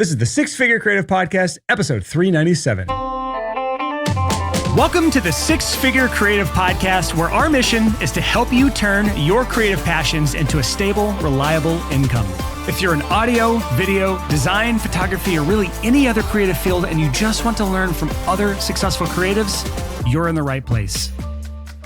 This is the Six Figure Creative Podcast, episode 397. Welcome to the Six Figure Creative Podcast, where our mission is to help you turn your creative passions into a stable, reliable income. If you're in audio, video, design, photography, or really any other creative field, and you just want to learn from other successful creatives, you're in the right place.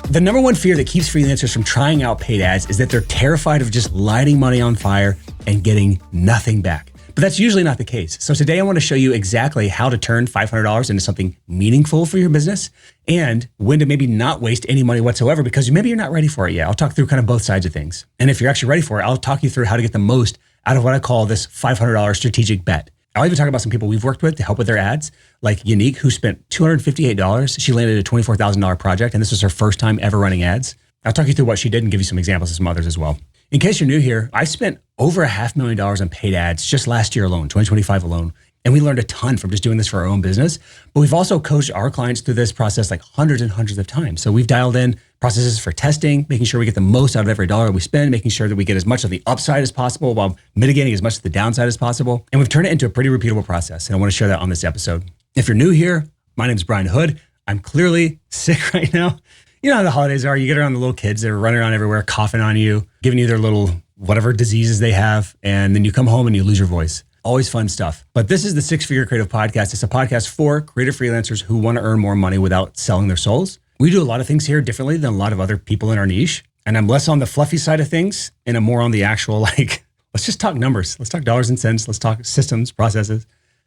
The number one fear that keeps freelancers from trying out paid ads is that they're terrified of just lighting money on fire and getting nothing back. But that's usually not the case. So today I want to show you exactly how to turn $500 into something meaningful for your business and when to maybe not waste any money whatsoever because maybe you're not ready for it yet. I'll talk through kind of both sides of things. And if you're actually ready for it, I'll talk you through how to get the most out of what I call this $500 strategic bet. I'll even talk about some people we've worked with to help with their ads, like Unique, who spent $258. She landed a $24,000 project, and this was her first time ever running ads. I'll talk you through what she did and give you some examples of some others as well. In case you're new here, I spent over $500,000 on paid ads just last year alone, 2025 alone. And we learned a ton from just doing this for our own business. But we've also coached our clients through this process like hundreds and hundreds of times. So we've dialed in processes for testing, making sure we get the most out of every dollar we spend, making sure that we get as much of the upside as possible while mitigating as much of the downside as possible. And we've turned it into a pretty repeatable process. And I want to share that on this episode. If you're new here, my name is Brian Hood. I'm clearly sick right now. You know how the holidays are. You get around the little kids that are running around everywhere, coughing on you, giving you their little whatever diseases they have. And then you come home and you lose your voice. Always fun stuff. But this is the Six Figure Creative Podcast. It's a podcast for creative freelancers who want to earn more money without selling their souls. We do a lot of things here differently than a lot of other people in our niche. And I'm less on the fluffy side of things and I'm more on the actual, let's just talk numbers. Let's talk dollars and cents. Let's talk systems, processes.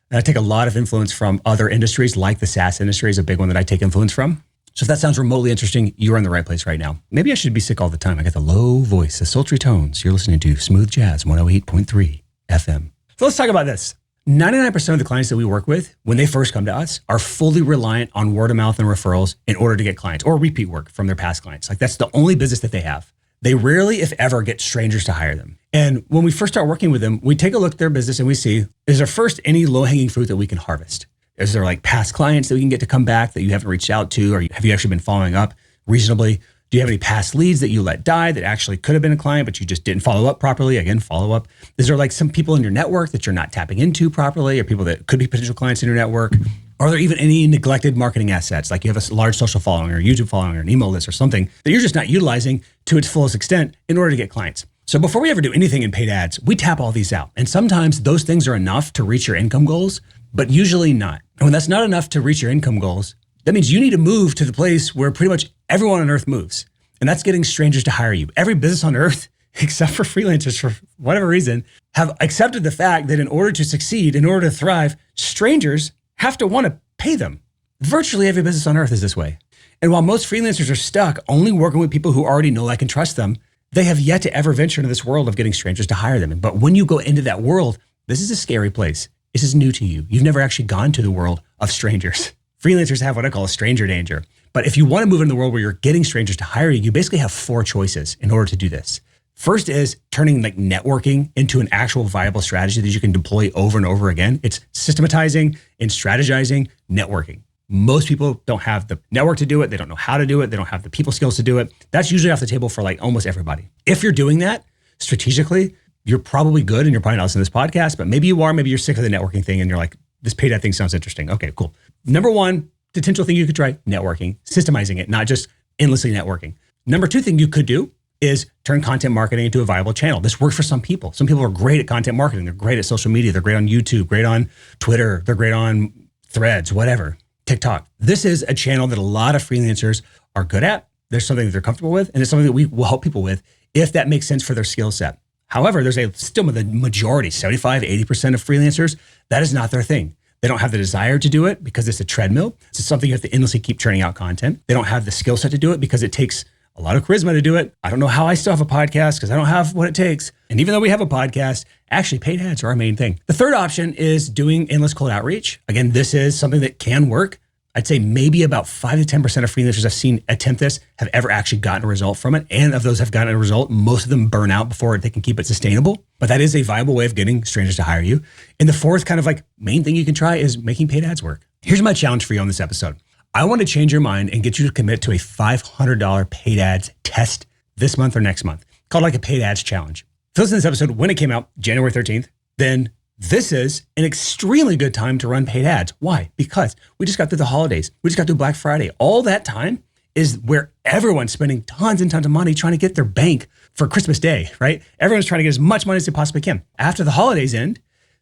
And I take a lot of influence from other industries, like the SaaS industry is a big one that I take influence from. So if that sounds remotely interesting, you're in the right place right now. Maybe I should be sick all the time. I got the low voice, the sultry tones. You're listening to Smooth Jazz 108.3 FM. So let's talk about this. 99% of the clients that we work with, when they first come to us, are fully reliant on word of mouth and referrals in order to get clients or repeat work from their past clients. Like that's the only business that they have. They rarely, if ever, get strangers to hire them. And when we first start working with them, we take a look at their business and we see, is there first any low-hanging fruit that we can harvest? Is there like past clients that we can get to come back that you haven't reached out to, or have you actually been following up reasonably? Do you have any past leads that you let die that actually could have been a client, but you just didn't follow up properly? Again, follow up. Is there like some people in your network that you're not tapping into properly, or people that could be potential clients in your network? Are there even any neglected marketing assets? Like you have a large social following or YouTube following or an email list or something that you're just not utilizing to its fullest extent in order to get clients. So before we ever do anything in paid ads, we tap all these out. And sometimes those things are enough to reach your income goals, but usually not. And when that's not enough to reach your income goals, that means you need to move to the place where pretty much everyone on earth moves. And that's getting strangers to hire you. Every business on earth, except for freelancers for whatever reason, have accepted the fact that in order to succeed, in order to thrive, strangers have to want to pay them. Virtually every business on earth is this way. And while most freelancers are stuck only working with people who already know, like, and trust them, they have yet to ever venture into this world of getting strangers to hire them. But when you go into that world, this is a scary place. This is new to you. You've never actually gone to the world of strangers. Freelancers have what I call a stranger danger. But if you want to move into the world where you're getting strangers to hire you, you basically have four choices in order to do this. First is turning like networking into an actual viable strategy that you can deploy over and over again. It's systematizing and strategizing networking. Most people don't have the network to do it. They don't know how to do it. They don't have the people skills to do it. That's usually off the table for like almost everybody. If you're doing that strategically, you're probably good and you're probably not listening to this podcast, but maybe you are, maybe you're sick of the networking thing and you're like, this paid ad thing sounds interesting. Okay, cool. Number one, potential thing you could try, networking, systemizing it, not just endlessly networking. Number two thing you could do is turn content marketing into a viable channel. This works for some people. Some people are great at content marketing. They're great at social media. They're great on YouTube, great on Twitter. They're great on Threads, whatever, TikTok. This is a channel that a lot of freelancers are good at. There's something that they're comfortable with, and it's something that we will help people with if that makes sense for their skill set. However, there's still the majority, 75, 80% of freelancers, that is not their thing. They don't have the desire to do it because it's a treadmill. It's something you have to endlessly keep churning out content. They don't have the skill set to do it because it takes a lot of charisma to do it. I don't know how I still have a podcast because I don't have what it takes. And even though we have a podcast, actually paid ads are our main thing. The third option is doing endless cold outreach. Again, this is something that can work. I'd say maybe about 5 to 10% of freelancers I've seen attempt this have ever actually gotten a result from it. And of those have gotten a result, most of them burn out before they can keep it sustainable. But that is a viable way of getting strangers to hire you. And the fourth kind of like main thing you can try is making paid ads work. Here's my challenge for you on this episode. I want to change your mind and get you to commit to a $500 paid ads test this month or next month, called like a paid ads challenge. If you listen to this episode when it came out, January 13th, then This is an extremely good time to run paid ads. Why? Because we just got through the holidays. We just got through Black Friday. All that time is where everyone's spending tons and tons of money trying to get their bank for Christmas Day, right? Everyone's trying to get as much money as they possibly can. After the holidays end,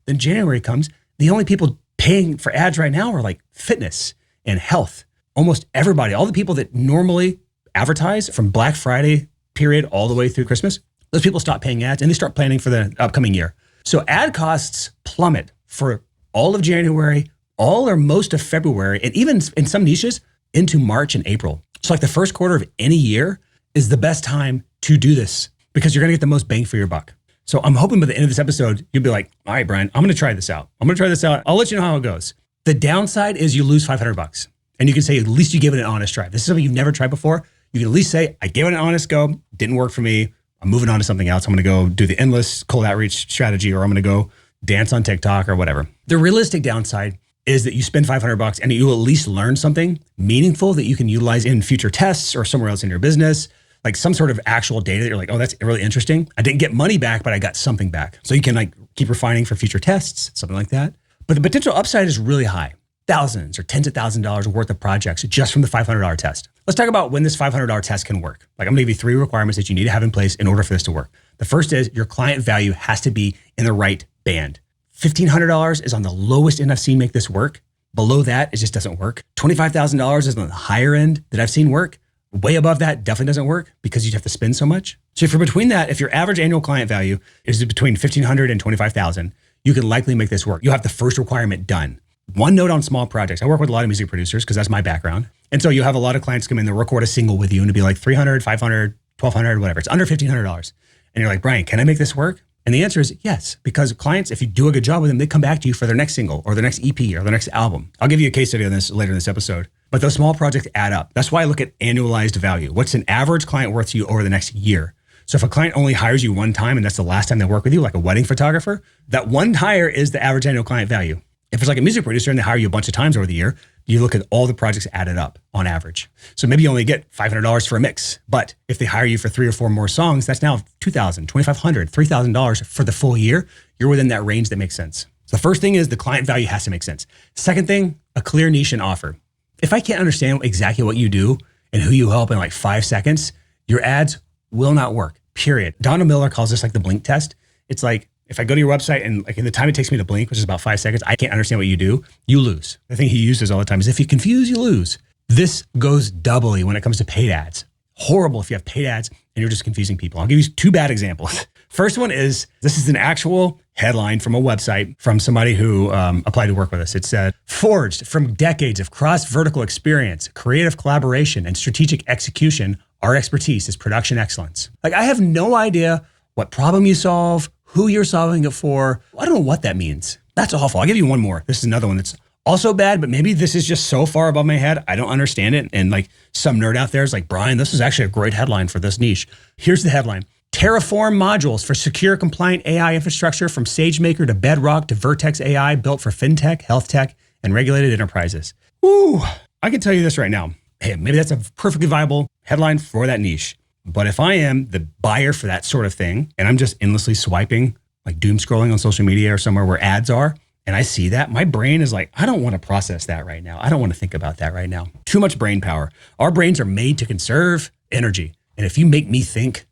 then January comes. The only people paying for ads right now are like fitness and health. Almost everybody, all the people that normally advertise from Black Friday period all the way through Christmas, those people stop paying ads and they start planning for the upcoming year. So ad costs plummet for all of January, all or most of February, and even in some niches into March and April. So like the first quarter of any year is the best time to do this because you're going to get the most bang for your buck. So I'm hoping by the end of this episode, you'll be like, all right, Brian, I'm going to try this out. I'll let you know how it goes. The downside is you lose $500 and you can say, at least you gave it an honest try. This is something you've never tried before. You can at least say, I gave it an honest go. Didn't work for me. I'm moving on to something else. I'm going to go do the endless cold outreach strategy, or I'm going to go dance on TikTok or whatever. The realistic downside is that you spend $500 and you at least learn something meaningful that you can utilize in future tests or somewhere else in your business, like some sort of actual data that you're like, oh, that's really interesting. I didn't get money back, but I got something back. So you can like keep refining for future tests, something like that. But the potential upside is really high. Thousands or tens of thousands of dollars worth of projects just from the $500 test. Let's talk about when this $500 test can work. Like I'm gonna give you 3 requirements that you need to have in place in order for this to work. The first is your client value has to be in the right band. $1,500 is on the lowest end I've seen make this work. Below that, it just doesn't work. $25,000 is on the higher end that I've seen work. Way above that definitely doesn't work because you'd have to spend so much. So if you're between that, if your average annual client value is between $1,500 and $25,000, you can likely make this work. You'll have the first requirement done. One note on small projects. I work with a lot of music producers because that's my background. And so you'll have a lot of clients come in, they'll record a single with you and it'll be like $300, $500, $1,200, whatever. It's under $1,500. And you're like, Brian, can I make this work? And the answer is yes, because clients, if you do a good job with them, they come back to you for their next single or their next EP or their next album. I'll give you a case study on this later in this episode. But those small projects add up. That's why I look at annualized value. What's an average client worth to you over the next year? So if a client only hires you one time and that's the last time they work with you, like a wedding photographer, that one hire is the average annual client value. If it's like a music producer and they hire you a bunch of times over the year, you look at all the projects added up on average. So maybe you only get $500 for a mix, but if they hire you for 3 or 4 more songs, that's now $2,000, $2,500, $3,000 for the full year. You're within that range that makes sense. So the first thing is the client value has to make sense. Second thing, a clear niche and offer. If I can't understand exactly what you do and who you help in like 5 seconds, your ads will not work, period. Donna Miller calls this like the blink test. It's like, if I go to your website and like in the time it takes me to blink, which is about 5 seconds, I can't understand what you do, you lose. The thing he uses all the time is if you confuse, you lose. This goes doubly when it comes to paid ads. Horrible if you have paid ads and you're just confusing people. I'll give you 2 bad examples. First one is, this is an actual headline from a website from somebody who applied to work with us. It said, forged from decades of cross-vertical experience, creative collaboration, and strategic execution, our expertise is production excellence. Like I have no idea what problem you solve, who you're solving it for. I don't know what that means. That's awful. I'll give you one more. This is another one that's also bad, but maybe this is just so far above my head, I don't understand it. And like some nerd out there is like, Brian, this is actually a great headline for this niche. Here's the headline. Terraform modules for secure, compliant AI infrastructure from SageMaker to Bedrock to Vertex AI, built for fintech, health tech, and regulated enterprises. Ooh, I can tell you this right now. Hey, maybe that's a perfectly viable headline for that niche. But if I am the buyer for that sort of thing, and I'm just endlessly swiping, like doom scrolling on social media or somewhere where ads are, and I see that, my brain is like, I don't want to process that right now. I don't want to think about that right now. Too much brain power. Our brains are made to conserve energy. And if you make me think,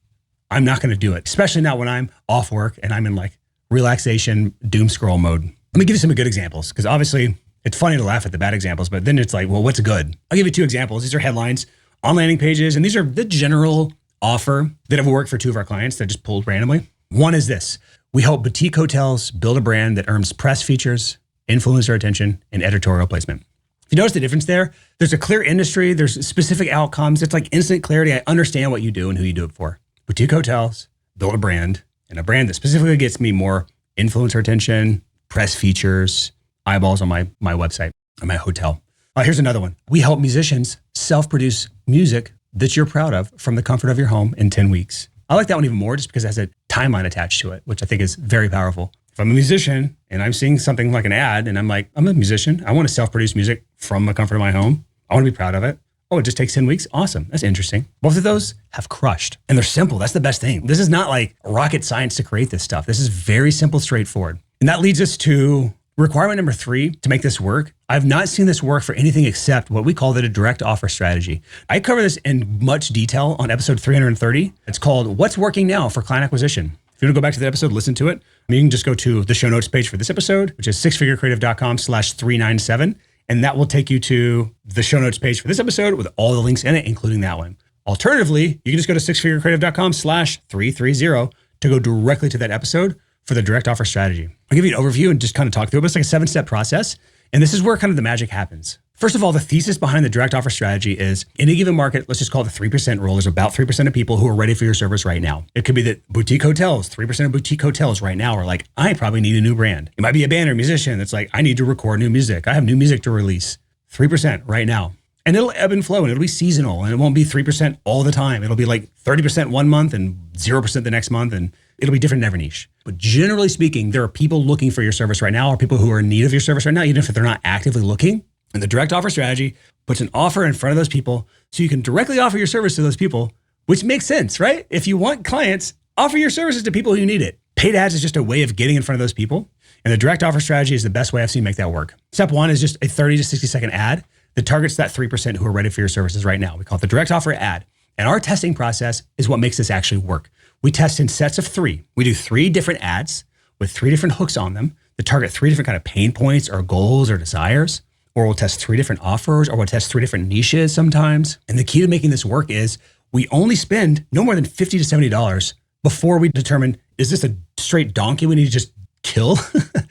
I'm not going to do it, especially not when I'm off work and I'm in like relaxation, doom scroll mode. Let me give you some good examples, because obviously it's funny to laugh at the bad examples, but then it's like, well, what's good? I'll give you 2 examples. These are headlines on landing pages, and these are the general offer that have worked for 2 of our clients that I just pulled randomly. One is this. We help boutique hotels build a brand that earns press features, influencer attention, and editorial placement. If you notice the difference there, there's a clear industry, there's specific outcomes. It's like instant clarity. I understand what you do and who you do it for. Boutique hotels build a brand, and a brand that specifically gets me more influencer attention, press features, eyeballs on my website or my hotel. Here's another one. We help musicians self-produce music that you're proud of from the comfort of your home in 10 weeks. I like that one even more just because it has a timeline attached to it, which I think is very powerful. If I'm a musician and I'm seeing something like an ad and I'm like, I'm a musician, I want to self-produce music from the comfort of my home. I want to be proud of it. Oh, it just takes 10 weeks? Awesome. That's interesting. Both of those have crushed. And they're simple. That's the best thing. This is not like rocket science to create this stuff. This is very simple, straightforward. And that leads us to requirement number 3 to make this work. I've not seen this work for anything except what we call the direct offer strategy. I cover this in much detail on episode 330. It's called What's Working Now for Client Acquisition. If you want to go back to that episode, listen to it. You can just go to the show notes page for this episode, which is sixfigurecreative.com/397. And that will take you to the show notes page for this episode with all the links in it, including that one. Alternatively, you can just go to sixfigurecreative.com/330 to go directly to that episode for the direct offer strategy. I'll give you an overview and just kind of talk through it. But it's like a 7-step process. And this is where kind of the magic happens. First of all, the thesis behind the direct offer strategy is in a given market, let's just call it the 3% rule. There's about 3% of people who are ready for your service right now. It could be that boutique hotels, 3% of boutique hotels right now are like, I probably need a new brand. It might be a band or musician that's like, I need to record new music. I have new music to release. 3% right now. And it'll ebb and flow and it'll be seasonal and it won't be 3% all the time. It'll be like 30% one month and 0% the next month. And it'll be different in every niche. But generally speaking, there are people looking for your service right now or people who are in need of your service right now, even if they're not actively looking. And the direct offer strategy puts an offer in front of those people so you can directly offer your service to those people, which makes sense, right? If you want clients, offer your services to people who need it. Paid ads is just a way of getting in front of those people. And the direct offer strategy is the best way I've seen make that work. Step 1 is just a 30 to 60 second ad that targets that 3% who are ready for your services right now. We call it the direct offer ad. And our testing process is what makes this actually work. We test in sets of 3. We do 3 different ads with 3 different hooks on them that target 3 different kind of pain points or goals or desires. Or we'll test 3 different offers, or we'll test 3 different niches sometimes. And the key to making this work is we only spend no more than $50 to $70 before we determine, is this a straight donkey we need to just kill,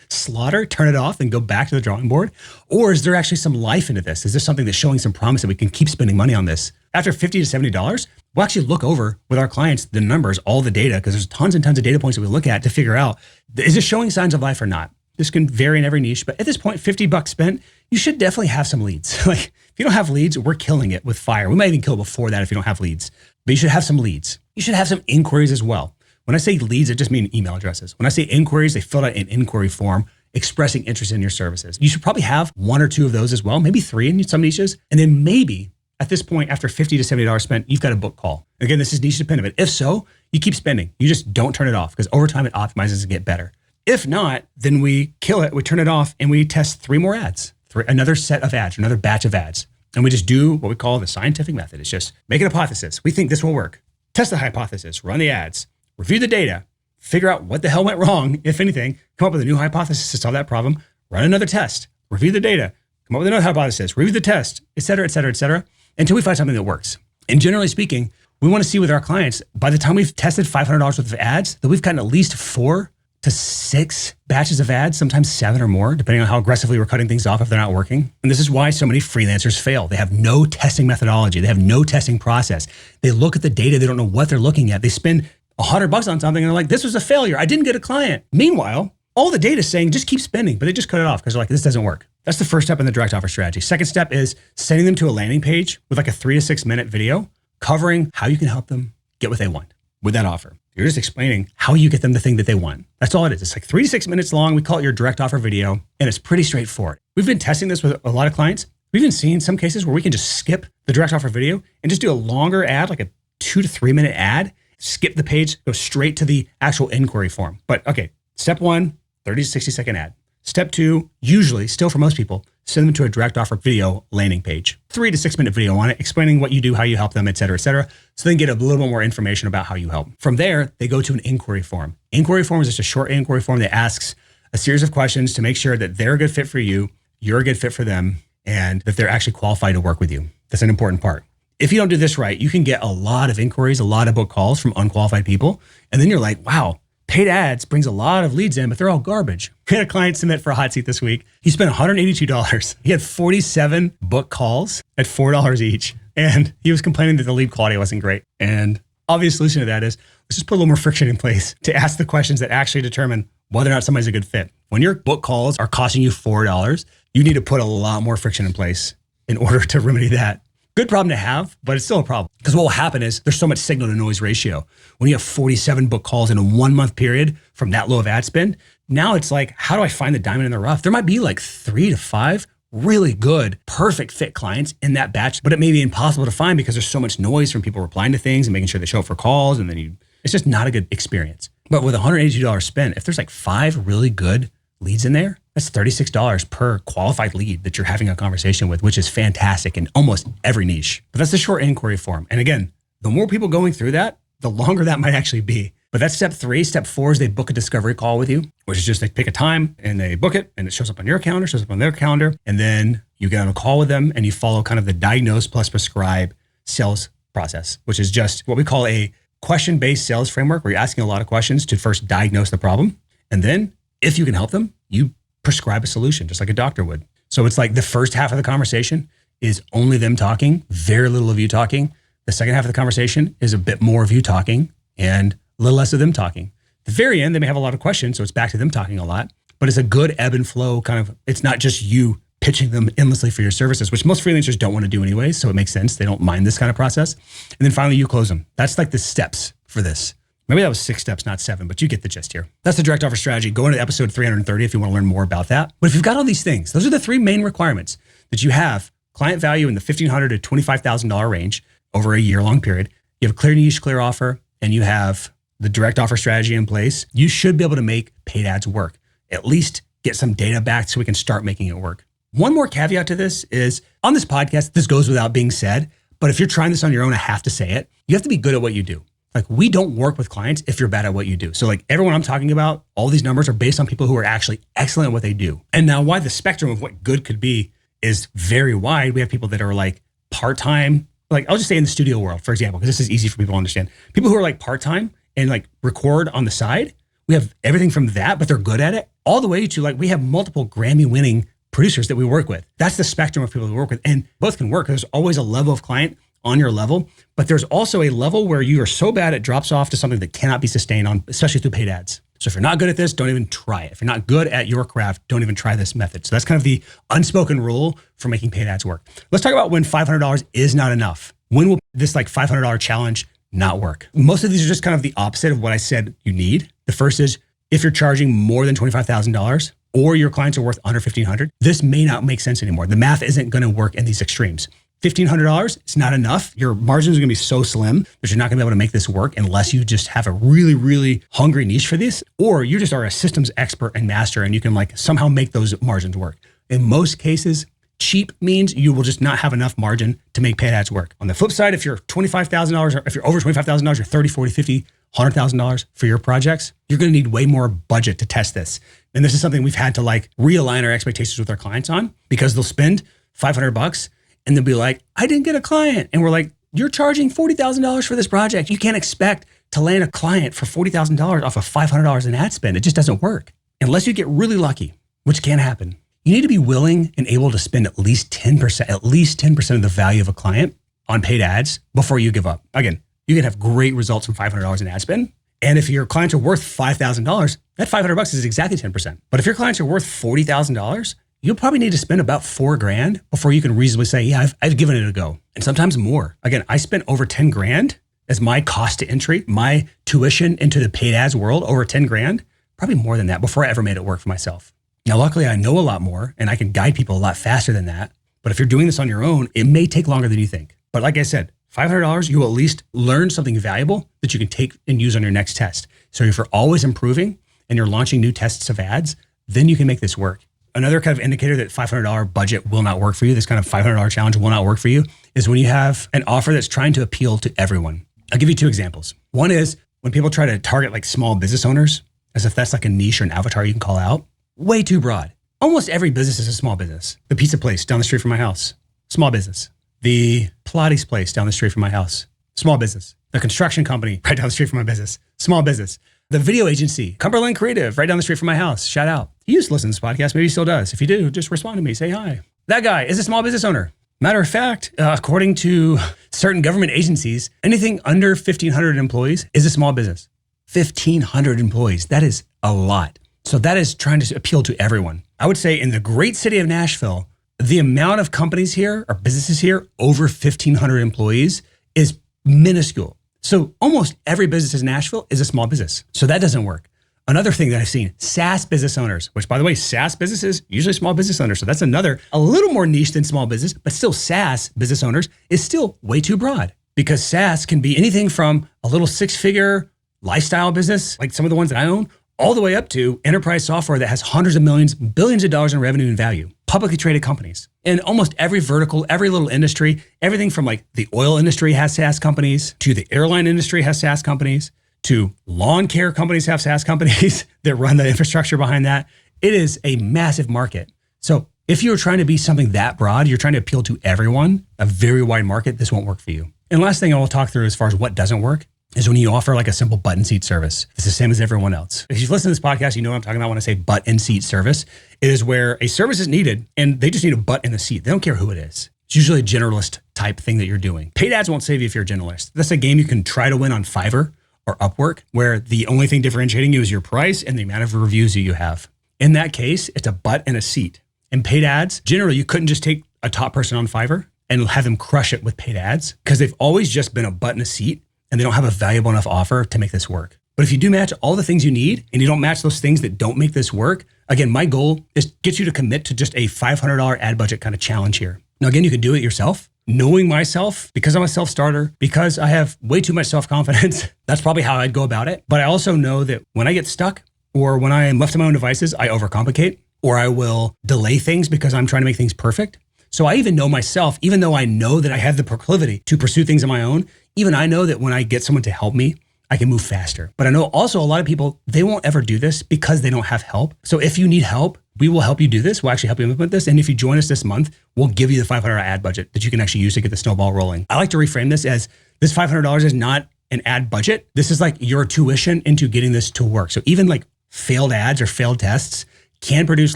slaughter, turn it off and go back to the drawing board? Or is there actually some life into this? Is this something that's showing some promise that we can keep spending money on this? After $50 to $70, we'll actually look over with our clients the numbers, all the data, because there's tons and tons of data points that we look at to figure out, is this showing signs of life or not? This can vary in every niche, but at this point, $50 spent, you should definitely have some leads. Like if you don't have leads, we're killing it with fire. We might even kill before that if you don't have leads, but you should have some leads. You should have some inquiries as well. When I say leads, it just means email addresses. When I say inquiries, they filled out an inquiry form expressing interest in your services. You should probably have 1 or 2 of those as well, maybe 3 in some niches. And then maybe at this point, after $50 to $70 spent, you've got a book call. Again, this is niche dependent, but if so, you keep spending. You just don't turn it off because over time it optimizes and get better. If not, then we kill it, we turn it off, and we test 3 more ads, another set of ads, another batch of ads. And we just do what we call the scientific method. It's just make an hypothesis. We think this will work. Test the hypothesis, run the ads, review the data, figure out what the hell went wrong, if anything, come up with a new hypothesis to solve that problem, run another test, review the data, come up with another hypothesis, review the test, et cetera, until we find something that works. And generally speaking, we want to see with our clients, by the time we've tested $500 worth of ads, that we've gotten at least 4 to 6 batches of ads, sometimes 7 or more, depending on how aggressively we're cutting things off if they're not working. And this is why so many freelancers fail. They have no testing methodology. They have no testing process. They look at the data. They don't know what they're looking at. They spend $100 on something and they're like, this was a failure. I didn't get a client. Meanwhile, all the data is saying just keep spending, but they just cut it off because they're like, this doesn't work. That's the first step in the direct offer strategy. Second step is sending them to a landing page with like a 3 to 6 minute video covering how you can help them get what they want with that offer. You're just explaining how you get them the thing that they want. That's all it is. It's like 3 to 6 minutes long. We call it your direct offer video, and it's pretty straightforward. We've been testing this with a lot of clients. We've even seen some cases where we can just skip the direct offer video and just do a longer ad, like a 2 to 3 minute ad, skip the page, go straight to the actual inquiry form. But okay, step 1, 30 to 60 second ad. Step 2, usually, still for most people, send them to a direct offer video landing page. 3 to 6 minute video on it, explaining what you do, how you help them, et cetera, so they can get a little bit more information about how you help. From there, they go to an inquiry form. Inquiry form is just a short inquiry form that asks a series of questions to make sure that they're a good fit for you, you're a good fit for them, and that they're actually qualified to work with you. That's an important part. If you don't do this right, you can get a lot of inquiries, a lot of book calls from unqualified people. And then you're like, wow, paid ads brings a lot of leads in, but they're all garbage. We had a client submit for a hot seat this week. He spent $182. He had 47 book calls at $4 each. And he was complaining that the lead quality wasn't great. And obvious solution to that is let's just put a little more friction in place to ask the questions that actually determine whether or not somebody's a good fit. When your book calls are costing you $4, you need to put a lot more friction in place in order to remedy that. Good problem to have, but it's still a problem. Because what will happen is there's so much signal to noise ratio. When you have 47 book calls in a 1 month period from that low of ad spend, now it's like, how do I find the diamond in the rough? There might be like 3 to 5 really good, perfect fit clients in that batch, but it may be impossible to find because there's so much noise from people replying to things and making sure they show up for calls. And then it's just not a good experience. But with $182 spent, if there's like 5 really good leads in there, that's $36 per qualified lead that you're having a conversation with, which is fantastic in almost every niche. But that's the short inquiry form. And again, the more people going through that, the longer that might actually be. But that's step 3. Step 4 is they book a discovery call with you, which is just they pick a time and they book it and it shows up on your calendar, shows up on their calendar. And then you get on a call with them and you follow kind of the diagnose plus prescribe sales process, which is just what we call a question-based sales framework where you're asking a lot of questions to first diagnose the problem. And then if you can help them, you prescribe a solution just like a doctor would. So it's like the first half of the conversation is only them talking, very little of you talking. The second half of the conversation is a bit more of you talking and a little less of them talking. At the very end, they may have a lot of questions, so it's back to them talking a lot, but it's a good ebb and flow kind of, it's not just you pitching them endlessly for your services, which most freelancers don't want to do anyway, so it makes sense. They don't mind this kind of process. And then finally, you close them. That's like the steps for this. Maybe that was 6 steps, not 7, but you get the gist here. That's the direct offer strategy. Go into episode 330 if you want to learn more about that. But if you've got all these things, those are the 3 main requirements that you have. Client value in the $1,500 to $25,000 range over a year-long period. You have a clear niche, clear offer, and you have the direct offer strategy in place. You should be able to make paid ads work. At least get some data back so we can start making it work. One more caveat to this is on this podcast, this goes without being said, but if you're trying this on your own, I have to say it. You have to be good at what you do. Like we don't work with clients if you're bad at what you do. So like everyone I'm talking about, all these numbers are based on people who are actually excellent at what they do. And now why the spectrum of what good could be is very wide. We have people that are like part-time, like I'll just say in the studio world, for example, because this is easy for people to understand. People who are like part-time and like record on the side, we have everything from that, but they're good at it, all the way to like, we have multiple Grammy-winning producers that we work with. That's the spectrum of people we work with. And both can work. There's always a level of client on your level, but there's also a level where you are so bad it drops off to something that cannot be sustained on, especially through paid ads. So if you're not good at this, don't even try it. If you're not good at your craft, don't even try this method. So that's kind of the unspoken rule for making paid ads work. Let's talk about when $500 is not enough. When will this like $500 challenge not work? Most of these are just kind of the opposite of what I said you need. The first is if you're charging more than $25,000 or your clients are worth under $1,500, this may not make sense anymore. The math isn't going to work in these extremes. $1,500, it's not enough. Your margins are going to be so slim that you're not going to be able to make this work unless you just have a really, really hungry niche for this, or you just are a systems expert and master and you can like somehow make those margins work. In most cases, cheap means you will just not have enough margin to make paid ads work. On the flip side, if you're $25,000 or if you're over $25,000, you're $30, $40, $50, $100,000 for your projects, you're going to need way more budget to test this. And this is something we've had to like realign our expectations with our clients on, because they'll spend $500 and they'll be like, I didn't get a client. And we're like, you're charging $40,000 for this project. You can't expect to land a client for $40,000 off of $500 in ad spend. It just doesn't work unless you get really lucky, which can happen. You need to be willing and able to spend at least 10% of the value of a client on paid ads before you give up. Again, you can have great results from $500 in ad spend. And if your clients are worth $5,000, that $500 is exactly 10%. But if your clients are worth $40,000, you'll probably need to spend about $4,000 before you can reasonably say, yeah, I've given it a go. And sometimes more. Again, I spent over $10,000 as my cost to entry, my tuition into the paid ads world, over $10,000, probably more than that before I ever made it work for myself. Now, luckily I know a lot more and I can guide people a lot faster than that. But if you're doing this on your own, it may take longer than you think. But like I said, $500, you will at least learn something valuable that you can take and use on your next test. So if you're always improving and you're launching new tests of ads, then you can make this work. Another kind of indicator that $500 budget will not work for you, this kind of $500 challenge will not work for you, is when you have an offer that's trying to appeal to everyone. I'll give you 2 examples. One is when people try to target like small business owners, as if that's like a niche or an avatar you can call out. Way too broad. Almost every business is a small business. The pizza place down the street from my house, small business. The Pilates place down the street from my house, small business. The construction company right down the street from my business, small business. The video agency, Cumberland Creative, right down the street from my house. Shout out. He used to listen to this podcast. Maybe he still does. If you do, just respond to me. Say hi. That guy is a small business owner. Matter of fact, according to certain government agencies, anything under 1,500 employees is a small business. 1,500 employees. That is a lot. So that is trying to appeal to everyone. I would say in the great city of Nashville, the amount of companies here or businesses here over 1,500 employees is minuscule. So almost every business in Nashville is a small business. So that doesn't work. Another thing that I've seen, SaaS business owners, which by the way, SaaS businesses, usually small business owners. So that's another, a little more niche than small business, but still SaaS business owners is still way too broad, because SaaS can be anything from a little 6-figure lifestyle business, like some of the ones that I own, all the way up to enterprise software that has hundreds of millions, billions of dollars in revenue and value, publicly traded companies. In almost every vertical, every little industry, everything from like the oil industry has SaaS companies, to the airline industry has SaaS companies, to lawn care companies have SaaS companies that run the infrastructure behind that. It is a massive market. So if you're trying to be something that broad, you're trying to appeal to everyone, a very wide market, this won't work for you. And last thing I will talk through as far as what doesn't work is when you offer like a simple button seat service. It's the same as everyone else. If you've listened to this podcast, you know what I'm talking about when I say button seat service. It is where a service is needed and they just need a butt in the seat. They don't care who it is. It's usually a generalist type thing that you're doing. Paid ads won't save you if you're a generalist. That's a game you can try to win on Fiverr or Upwork, where the only thing differentiating you is your price and the amount of reviews that you have. In that case, it's a butt and a seat. In paid ads, generally, you couldn't just take a top person on Fiverr and have them crush it with paid ads because they've always just been a butt and a seat and they don't have a valuable enough offer to make this work. But if you do match all the things you need and you don't match those things that don't make this work, again, my goal is to get you to commit to just a $500 ad budget kind of challenge here. Now, again, you can do it yourself. Knowing myself, because I'm a self-starter, because I have way too much self-confidence, that's probably how I'd go about it. But I also know that when I get stuck or when I am left to my own devices, I overcomplicate or I will delay things because I'm trying to make things perfect. So I even know myself, even though I know that I have the proclivity to pursue things on my own, even I know that when I get someone to help me, I can move faster. But I know also a lot of people, they won't ever do this because they don't have help. So if you need help, we will help you do this. We'll actually help you implement this. And if you join us this month, we'll give you the $500 ad budget that you can actually use to get the snowball rolling. I like to reframe this as this $500 is not an ad budget. This is like your tuition into getting this to work. So even like failed ads or failed tests can produce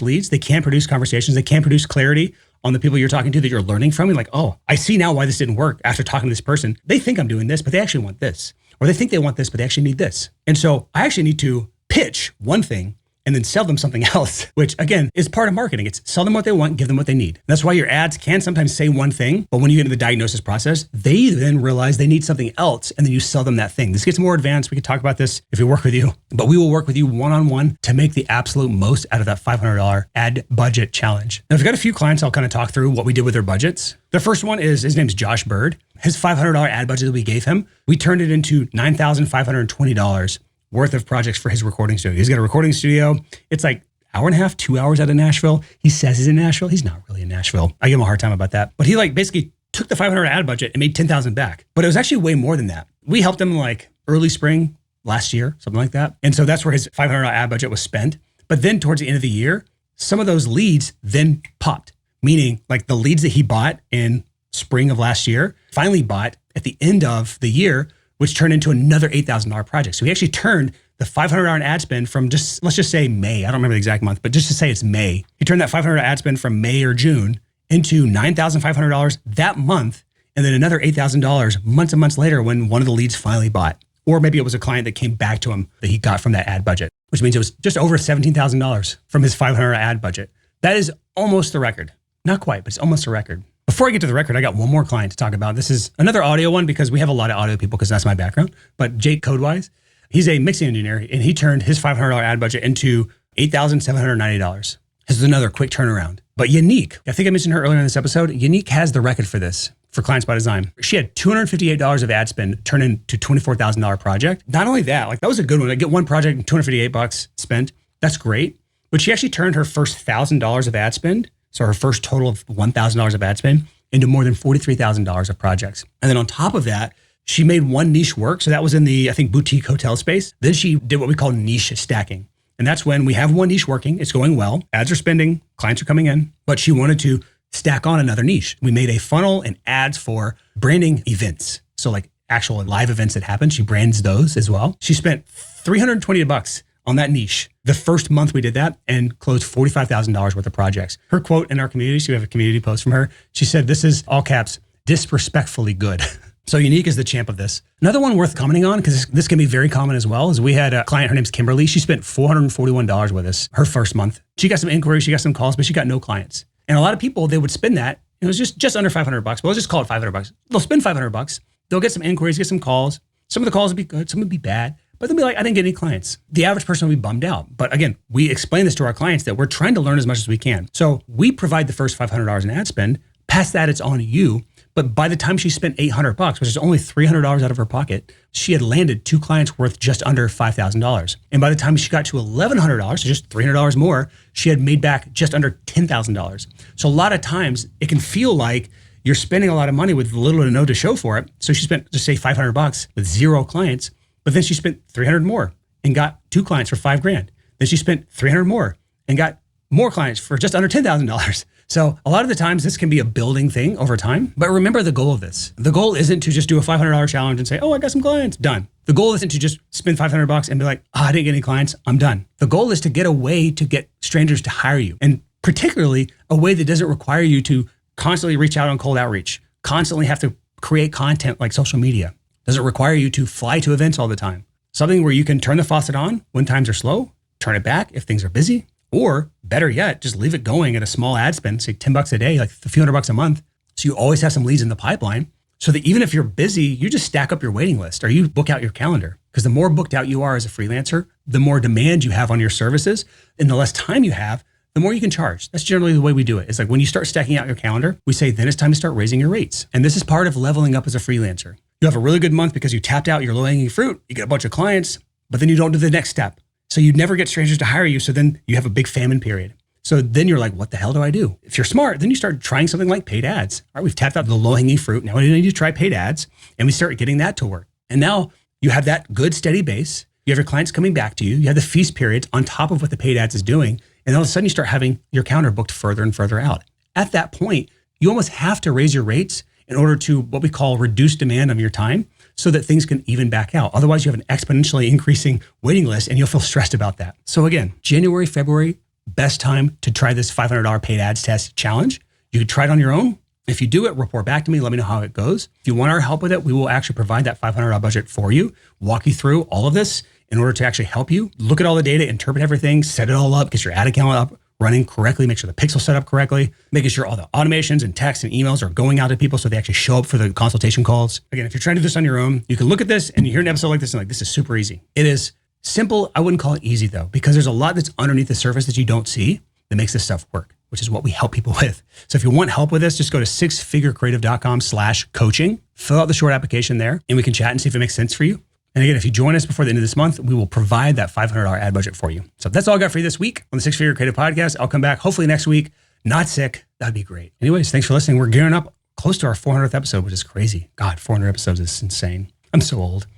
leads. They can produce conversations. They can produce clarity on the people you're talking to that you're learning from. You're like, oh, I see now why this didn't work after talking to this person. They think I'm doing this, but they actually want this. Or they think they want this, but they actually need this. And so I actually need to pitch one thing and then sell them something else, which again is part of marketing. It's sell them what they want, give them what they need. That's why your ads can sometimes say one thing, but when you get into the diagnosis process, they then realize they need something else and then you sell them that thing. This gets more advanced. We could talk about this if we work with you, but we will work with you one-on-one to make the absolute most out of that $500 ad budget challenge. Now, I've got a few clients I'll kind of talk through what we did with their budgets. The first one is, his name's Josh Bird. His $500 ad budget that we gave him, we turned it into $9,520 worth of projects for his recording studio. He's got a recording studio. It's like hour and a half, 2 hours out of Nashville. He says he's in Nashville. He's not really in Nashville. I give him a hard time about that. But he like basically took the $500 ad budget and made $10,000 back. But it was actually way more than that. We helped him like early spring last year, something like that. And so that's where his $500 ad budget was spent. But then towards the end of the year, some of those leads then popped, meaning like the leads that he bought in spring of last year finally bought at the end of the year, which turned into another $8,000 project. So he actually turned the $500 ad spend from just, let's just say May. I don't remember the exact month, but just to say it's May. He turned that $500 ad spend from May or June into $9,500 that month. And then another $8,000 months and months later when one of the leads finally bought. Or maybe it was a client that came back to him that he got from that ad budget, which means it was just over $17,000 from his $500 ad budget. That is almost the record. Not quite, but it's almost a record. Before I get to the record, I got one more client to talk about. This is another audio one because we have a lot of audio people because that's my background. But Jake Codewise, he's a mixing engineer and he turned his $500 ad budget into $8,790. This is another quick turnaround. But Unique, I think I mentioned her earlier in this episode, Unique has the record for this for Clients by Design. She had $258 of ad spend turn into $24,000 project. Not only that, like that was a good one. I get one project and $258 spent. That's great. But she actually turned her first $1,000 of ad spend, so her first total of $1,000 of ad spend, into more than $43,000 of projects. And then on top of that, she made one niche work. So that was in the, I think, boutique hotel space. Then she did what we call niche stacking. And that's when we have one niche working, it's going well, ads are spending, clients are coming in, but she wanted to stack on another niche. We made a funnel and ads for branding events. So like actual live events that happen, she brands those as well. She spent $320 on that niche the first month we did that and closed $45,000 worth of projects. Her quote in our community, so we have a community post from her. She said, this is all caps, disrespectfully good. So Unique is the champ of this. Another one worth commenting on, because this can be very common as well, is we had a client, her name's Kimberly. She spent $441 with us her first month. She got some inquiries, she got some calls, but she got no clients. And a lot of people, they would spend that. It was just under $500, but we'll just call it $500. They'll spend $500. They'll get some inquiries, get some calls. Some of the calls would be good, some would be bad, but they'll be like, I didn't get any clients. The average person will be bummed out. But again, we explain this to our clients that we're trying to learn as much as we can. So we provide the first $500 in ad spend. Past that, it's on you. But by the time she spent $800, which is only $300 out of her pocket, she had landed 2 clients worth just under $5,000. And by the time she got to $1,100, so just $300 more, she had made back just under $10,000. So a lot of times it can feel like you're spending a lot of money with little to no to show for it. So she spent, just say $500 with 0 clients, but then she spent 300 more and got 2 clients for $5,000. Then she spent 300 more and got more clients for just under $10,000. So a lot of the times this can be a building thing over time, but remember the goal of this. The goal isn't to just do a $500 challenge and say, oh, I got some clients, done. The goal isn't to just spend $500 and be like, oh, I didn't get any clients, I'm done. The goal is to get a way to get strangers to hire you. And particularly a way that doesn't require you to constantly reach out on cold outreach, constantly have to create content like social media. Doesn't require you to fly to events all the time. Something where you can turn the faucet on when times are slow, turn it back if things are busy, or better yet, just leave it going at a small ad spend, say $10 a day, like a few $100 a month. So you always have some leads in the pipeline so that even if you're busy, you just stack up your waiting list or you book out your calendar. Because the more booked out you are as a freelancer, the more demand you have on your services and the less time you have, the more you can charge. That's generally the way we do it. It's like when you start stacking out your calendar, we say, then it's time to start raising your rates. And this is part of leveling up as a freelancer. You have a really good month because you tapped out your low-hanging fruit, you get a bunch of clients, but then you don't do the next step. So you never get strangers to hire you. So then you have a big famine period. So then you're like, what the hell do I do? If you're smart, then you start trying something like paid ads. All right, we've tapped out the low-hanging fruit. Now we need to try paid ads and we start getting that to work. And now you have that good steady base. You have your clients coming back to you. You have the feast periods on top of what the paid ads is doing. And all of a sudden you start having your calendar booked further and further out. At that point, you almost have to raise your rates in order to what we call reduce demand of your time so that things can even back out. Otherwise, you have an exponentially increasing waiting list and you'll feel stressed about that. So again, January, February, best time to try this $500 paid ads test challenge. You can try it on your own. If you do it, report back to me. Let me know how it goes. If you want our help with it, we will actually provide that $500 budget for you, walk you through all of this in order to actually help you look at all the data, interpret everything, set it all up, get your ad account up, running correctly, make sure the pixel's set up correctly, making sure all the automations and texts and emails are going out to people so they actually show up for the consultation calls. Again, if you're trying to do this on your own, you can look at this and you hear an episode like this and like, this is super easy. It is simple. I wouldn't call it easy though, because there's a lot that's underneath the surface that you don't see that makes this stuff work, which is what we help people with. So if you want help with this, just go to sixfigurecreative.com/coaching, fill out the short application there, and we can chat and see if it makes sense for you. And again, if you join us before the end of this month, we will provide that $500 ad budget for you. So that's all I got for you this week on the Six Figure Creative Podcast. I'll come back hopefully next week, not sick. That'd be great. Anyways, thanks for listening. We're gearing up close to our 400th episode, which is crazy. God, 400 episodes is insane. I'm so old.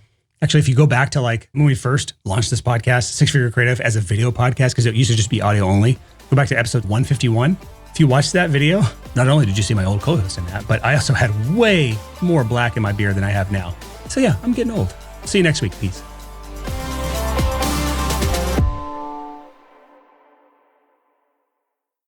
Actually, if you go back to like when we first launched this podcast, Six Figure Creative as a video podcast, because it used to just be audio only, go back to episode 151. If you watched that video, not only did you see my old co-host in that, but I also had way more black in my beard than I have now. So yeah, I'm getting old. See you next week. Peace.